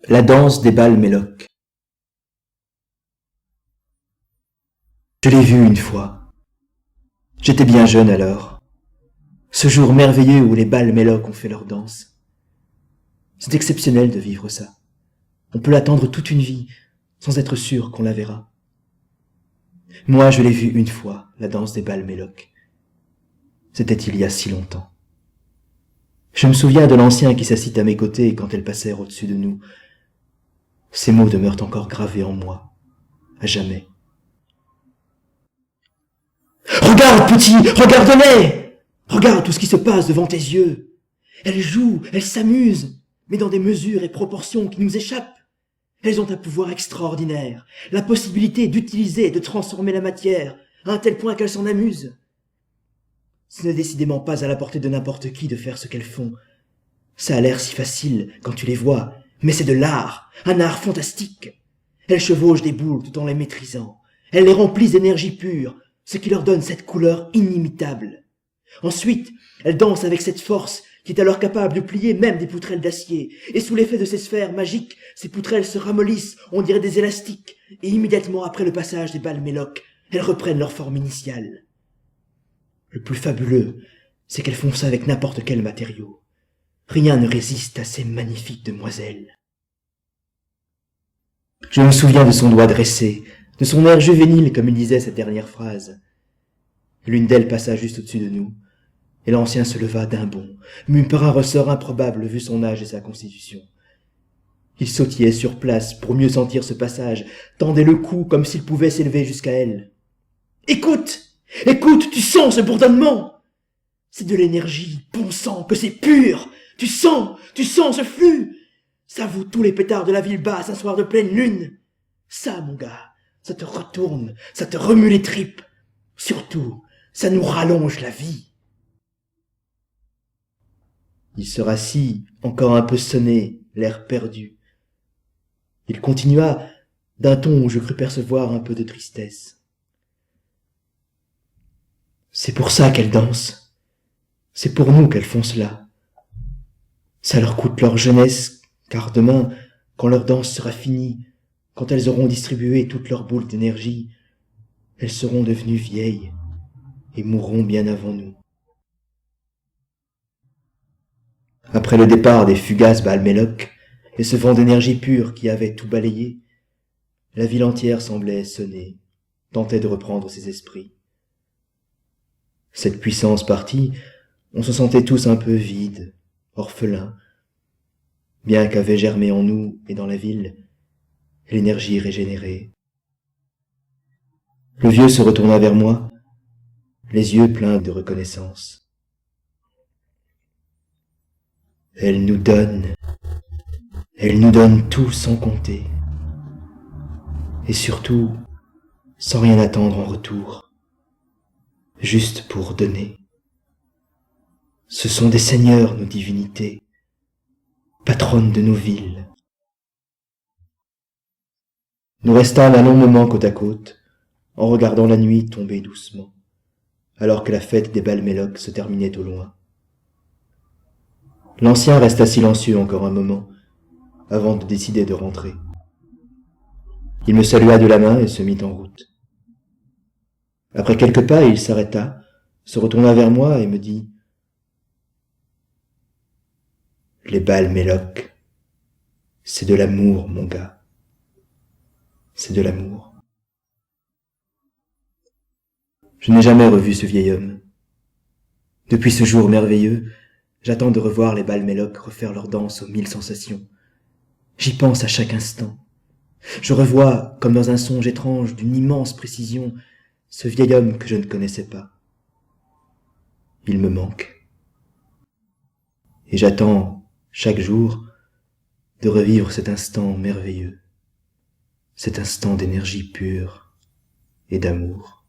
La danse des bals méloques. Je l'ai vue une fois. J'étais bien jeune alors. Ce jour merveilleux où les bals méloques ont fait leur danse. C'est exceptionnel de vivre ça. On peut l'attendre toute une vie, sans être sûr qu'on la verra. Moi, je l'ai vue une fois, la danse des bals méloques. C'était il y a si longtemps. Je me souviens de l'ancien qui s'assit à mes côtés quand elles passèrent au-dessus de nous. Ces mots demeurent encore gravés en moi, à jamais. Regarde, petit, regarde-les! Regarde tout ce qui se passe devant tes yeux. Elles jouent, elles s'amusent, mais dans des mesures et proportions qui nous échappent. Elles ont un pouvoir extraordinaire, la possibilité d'utiliser et de transformer la matière, à un tel point qu'elles s'en amusent. Ce n'est décidément pas à la portée de n'importe qui de faire ce qu'elles font. Ça a l'air si facile quand tu les vois, mais c'est de l'art, un art fantastique. Elles chevauchent des boules tout en les maîtrisant. Elles les remplissent d'énergie pure, ce qui leur donne cette couleur inimitable. Ensuite, elles dansent avec cette force qui est alors capable de plier même des poutrelles d'acier, et sous l'effet de ces sphères magiques, ces poutrelles se ramollissent, on dirait des élastiques, et immédiatement après le passage des bals méloques, elles reprennent leur forme initiale. Le plus fabuleux, c'est qu'elles font ça avec n'importe quel matériau. Rien ne résiste à ces magnifiques demoiselles. Je me souviens de son doigt dressé, de son air juvénile comme il disait cette dernière phrase. L'une d'elles passa juste au-dessus de nous, et l'ancien se leva d'un bond, mu par un ressort improbable vu son âge et sa constitution. Il sautillait sur place pour mieux sentir ce passage, tendait le cou comme s'il pouvait s'élever jusqu'à elle. « Écoute! Écoute, tu sens ce bourdonnement! C'est de l'énergie, bon sang, que c'est pur! Tu sens ce flux! Ça vaut tous les pétards de la ville basse un soir de pleine lune! Ça, mon gars, ça te retourne, ça te remue les tripes! Surtout, ça nous rallonge la vie! » Il se rassit, encore un peu sonné, l'air perdu. Il continua, d'un ton où je crus percevoir un peu de tristesse. C'est pour ça qu'elles dansent. C'est pour nous qu'elles font cela. Ça leur coûte leur jeunesse, car demain, quand leur danse sera finie, quand elles auront distribué toutes leurs boules d'énergie, elles seront devenues vieilles et mourront bien avant nous. Après le départ des fugaces bals méloques et ce vent d'énergie pure qui avait tout balayé, la ville entière semblait sonner, tentait de reprendre ses esprits. Cette puissance partie, on se sentait tous un peu vides, orphelins, bien qu'avait germé en nous et dans la ville l'énergie régénérée. Le vieux se retourna vers moi, les yeux pleins de reconnaissance. Elle nous donne tout sans compter, et surtout sans rien attendre en retour, juste pour donner. Ce sont des seigneurs, nos divinités, patronnes de nos villes. Nous restâmes un long moment côte à côte, en regardant la nuit tomber doucement, alors que la fête des bals méloques se terminait au loin. L'ancien resta silencieux encore un moment, avant de décider de rentrer. Il me salua de la main et se mit en route. Après quelques pas, il s'arrêta, se retourna vers moi et me dit « Les bals méloques, c'est de l'amour, mon gars. C'est de l'amour. » Je n'ai jamais revu ce vieil homme. Depuis ce jour merveilleux, j'attends de revoir les bals méloques refaire leur danse aux 1000 sensations. J'y pense à chaque instant. Je revois, comme dans un songe étrange d'une immense précision, ce vieil homme que je ne connaissais pas. Il me manque. Et j'attends, chaque jour, de revivre cet instant merveilleux, cet instant d'énergie pure et d'amour.